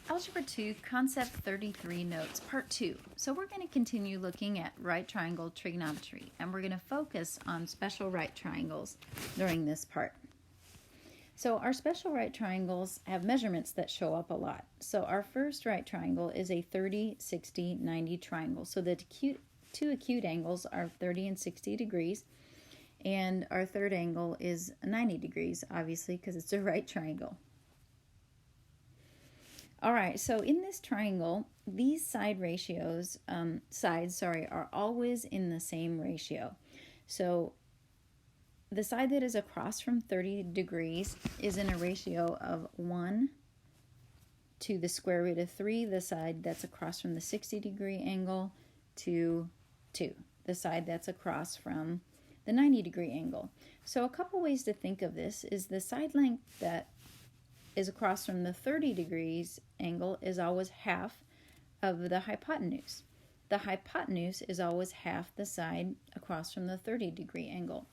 Algebra 2, Concept 33 Notes, Part 2. So we're going to continue looking at right triangle trigonometry, and we're going to focus on special right triangles during this part. So our special right triangles have measurements that show up a lot. So our first right triangle is a 30, 60, 90 triangle. So the two acute angles are 30 and 60 degrees, and our third angle is 90 degrees, obviously, because it's a right triangle. All right, so in this triangle, these sides are always in the same ratio. So the side that is across from 30 degrees is in a ratio of 1 to the square root of 3, the side that's across from the 60-degree angle, to 2, the side that's across from the 90-degree angle. So a couple ways to think of this is the side length that is across from the 30 degrees angle is always half of the hypotenuse. The hypotenuse is always half the side across from the 30-degree angle.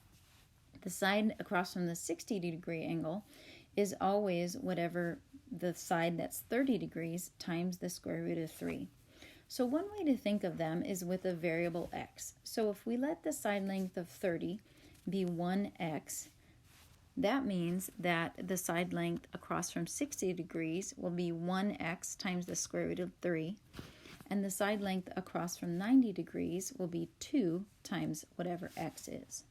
The side across from the 60-degree angle is always whatever the side that's 30 degrees times the square root of 3. So one way to think of them is with a variable x. So if we let the side length of 30 be 1x, that means that the side length across from 60 degrees will be 1x times the square root of 3, and the side length across from 90 degrees will be 2 times whatever x is.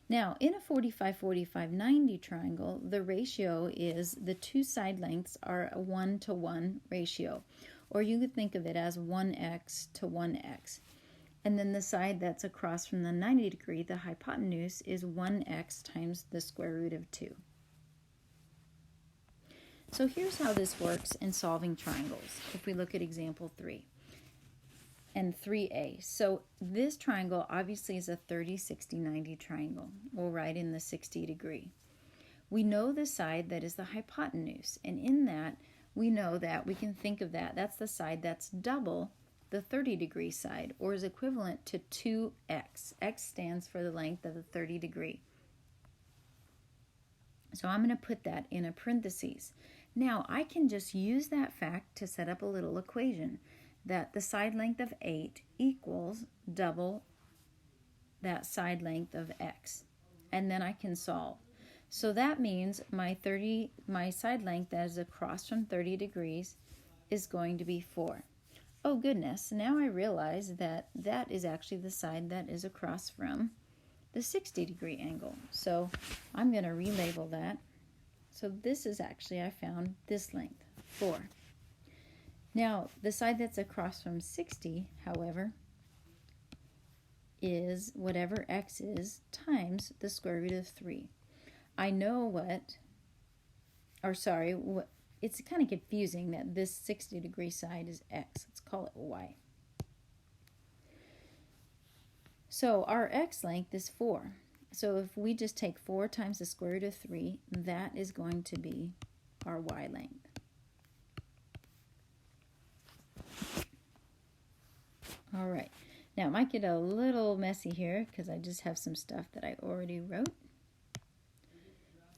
Now, in a 45, 45, 90 triangle, the ratio is the two side lengths are a 1-to-1 ratio, or you could think of it as 1x to 1x. And then the side that's across from the 90 degree, the hypotenuse, is 1x times the square root of 2. So here's how this works in solving triangles. If we look at example 3 and 3a. So this triangle obviously is a 30, 60, 90 triangle. We'll write in the 60 degree. We know the side that is the hypotenuse, and in that we know that we can think of that's the side that's double the 30-degree side, or is equivalent to 2x. X stands for the length of the 30 degree. So I'm going to put that in a parentheses. Now I can just use that fact to set up a little equation that the side length of 8 equals double that side length of x. And then I can solve. So that means my side length that is across from 30 degrees is going to be 4. Oh goodness, now I realize that that is actually the side that is across from the 60-degree angle. So I'm going to relabel that. So this is actually, I found this length, 4. Now, the side that's across from 60, however, is whatever x is times the square root of 3. I know it's kind of confusing that this 60-degree side is x. Let's call it y. So our x length is 4. So if we just take 4 times the square root of 3, that is going to be our y length. All right. Now it might get a little messy here because I just have some stuff that I already wrote.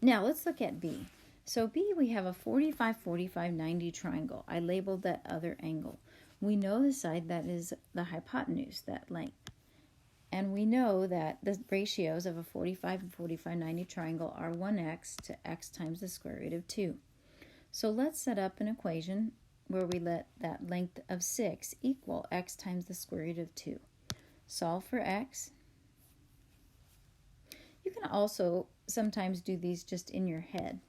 Now let's look at B. So B, we have a 45, 45, 90 triangle. I labeled that other angle. We know the side that is the hypotenuse, that length. And we know that the ratios of a 45 and 45, 90 triangle are 1x to x times the square root of 2. So let's set up an equation where we let that length of 6 equal x times the square root of 2. Solve for x. You can also sometimes do these just in your head,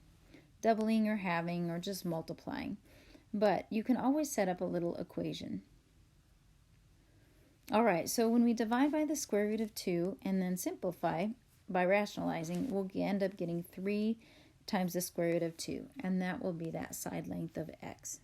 doubling or halving or just multiplying. But you can always set up a little equation. All right, so when we divide by the square root of 2 and then simplify by rationalizing, we'll end up getting 3 times the square root of 2, and that will be that side length of x.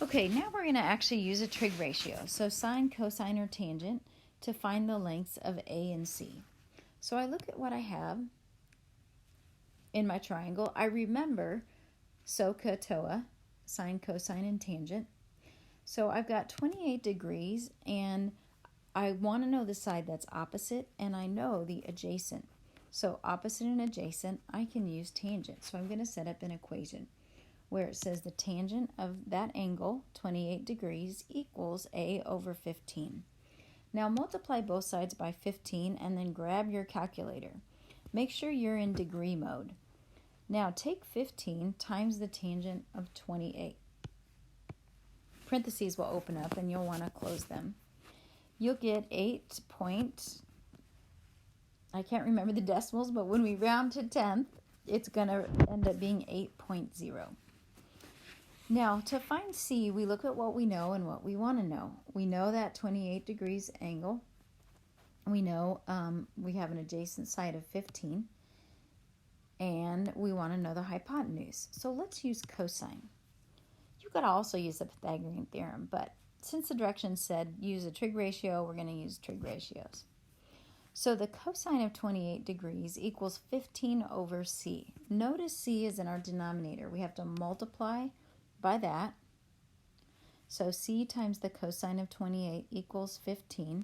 Okay, now we're going to actually use a trig ratio, so sine, cosine, or tangent, to find the lengths of A and C. So I look at what I have in my triangle. I remember SOHCAHTOA, TOA, sine, cosine, and tangent. So I've got 28 degrees, and I want to know the side that's opposite, and I know the adjacent. So opposite and adjacent, I can use tangent. So I'm going to set up an equation where it says the tangent of that angle, 28 degrees, equals A over 15. Now multiply both sides by 15 and then grab your calculator. Make sure you're in degree mode. Now take 15 times the tangent of 28. Parentheses will open up and you'll want to close them. You'll get 8 point, I can't remember the decimals, but when we round to 10th, it's going to end up being 8.0. Now, to find C, we look at what we know and what we want to know. We know that 28 degrees angle. We know we have an adjacent side of 15. And we want to know the hypotenuse. So let's use cosine. You could also use the Pythagorean theorem, but since the directions said use a trig ratio, we're going to use trig ratios. So the cosine of 28 degrees equals 15 over C. Notice C is in our denominator. We have to multiply by that. So C times the cosine of 28 equals 15.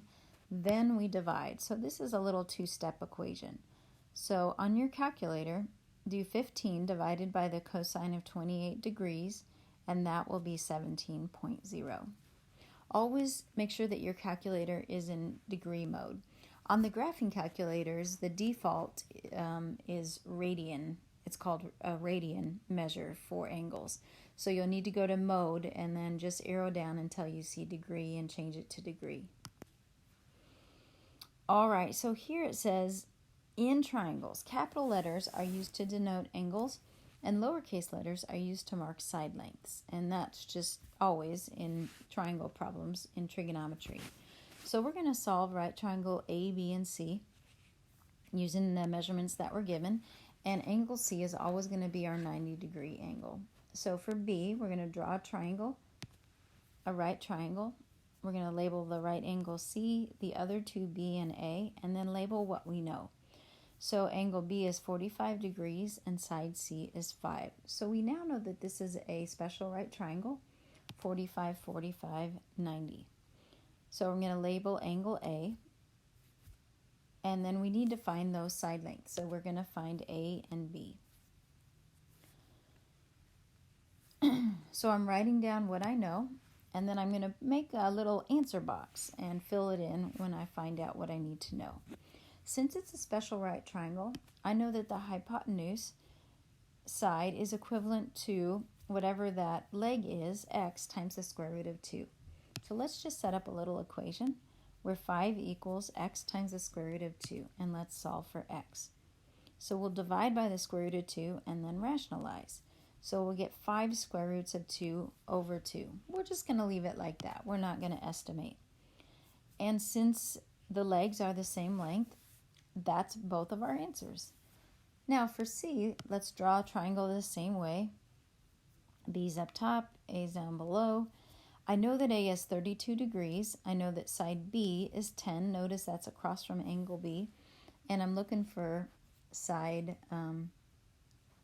Then we divide. So this is a little two-step equation. So on your calculator, do 15 divided by the cosine of 28 degrees, and that will be 17.0. Always make sure that your calculator is in degree mode. On the graphing calculators, the default is radian. It's called a radian measure for angles. So you'll need to go to mode and then just arrow down until you see degree and change it to degree. All right, so here it says in triangles, capital letters are used to denote angles and lowercase letters are used to mark side lengths. And that's just always in triangle problems in trigonometry. So we're going to solve right triangle A, B, and C using the measurements that were given. And angle C is always going to be our 90-degree angle. So for B, we're going to draw a triangle, a right triangle. We're going to label the right angle C, the other two B and A, and then label what we know. So angle B is 45 degrees and side C is 5. So we now know that this is a special right triangle, 45, 45, 90. So we're going to label angle A, and then we need to find those side lengths. So we're going to find A and B. So I'm writing down what I know, and then I'm going to make a little answer box and fill it in when I find out what I need to know. Since it's a special right triangle, I know that the hypotenuse side is equivalent to whatever that leg is, x times the square root of 2. So let's just set up a little equation where 5 equals x times the square root of 2, and let's solve for x. So we'll divide by the square root of 2 and then rationalize. So we'll get 5 square roots of 2 over 2. We're just going to leave it like that. We're not going to estimate. And since the legs are the same length, that's both of our answers. Now for C, let's draw a triangle the same way. B's up top, A's down below. I know that A is 32 degrees. I know that side B is 10. Notice that's across from angle B. And I'm looking for side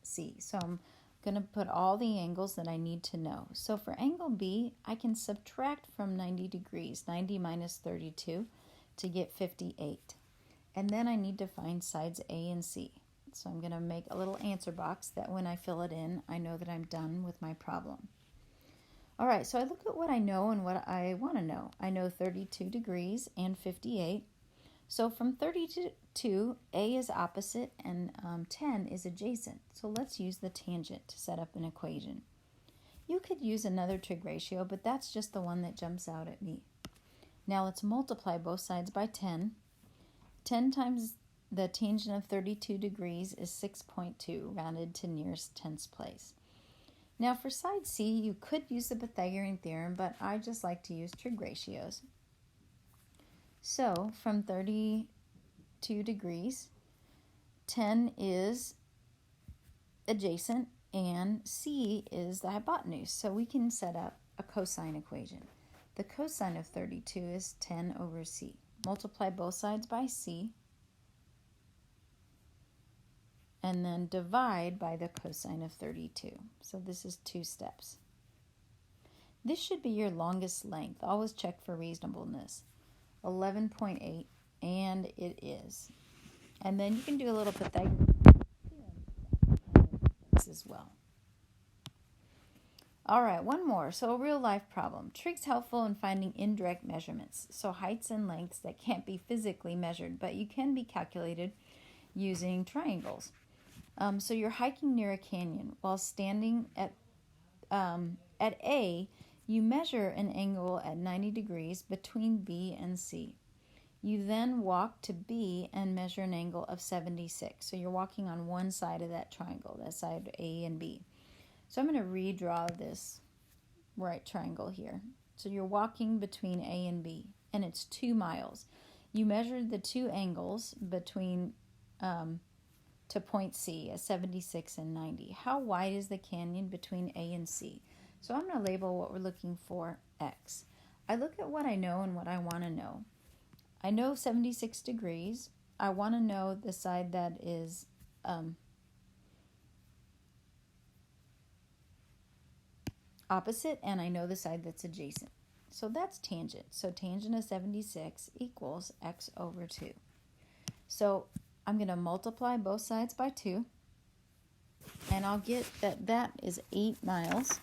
C. So I'm going to put all the angles that I need to know. So for angle B, I can subtract from 90 degrees, 90 minus 32, to get 58. And then I need to find sides A and C. So I'm going to make a little answer box that when I fill it in, I know that I'm done with my problem. All right, so I look at what I know and what I want to know. I know 32 degrees and 58. So from 32, A is opposite and 10 is adjacent. So let's use the tangent to set up an equation. You could use another trig ratio, but that's just the one that jumps out at me. Now let's multiply both sides by 10. 10 times the tangent of 32 degrees is 6.2, rounded to nearest tenths place. Now for side C, you could use the Pythagorean theorem, but I just like to use trig ratios. So from 32 degrees, 10 is adjacent and C is the hypotenuse. So we can set up a cosine equation. The cosine of 32 is 10 over C. Multiply both sides by C, and then divide by the cosine of 32. So this is 2 steps. This should be your longest length. Always check for reasonableness. 11.8, and it is. And then you can do a little Pythagorean as well. All right, one more. So a real life problem. Trig's helpful in finding indirect measurements, so heights and lengths that can't be physically measured, but you can be calculated using triangles. So you're hiking near a canyon. While standing at A, you measure an angle at 90 degrees between B and C. You then walk to B and measure an angle of 76. So you're walking on one side of that triangle, that side A and B. So I'm going to redraw this right triangle here. So you're walking between A and B, and it's 2 miles. You measured the two angles between to point C at 76 and 90. How wide is the canyon between A and C? So I'm going to label what we're looking for X. I look at what I know and what I want to know. I know 76 degrees. I want to know the side that is opposite, and I know the side that's adjacent. So that's tangent. So tangent of 76 equals x over 2. So I'm going to multiply both sides by 2, and I'll get that that is 8 miles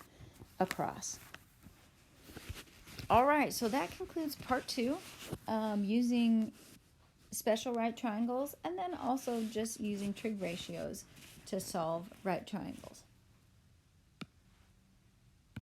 across. All right, so that concludes part 2, using special right triangles, and then also just using trig ratios to solve right triangles.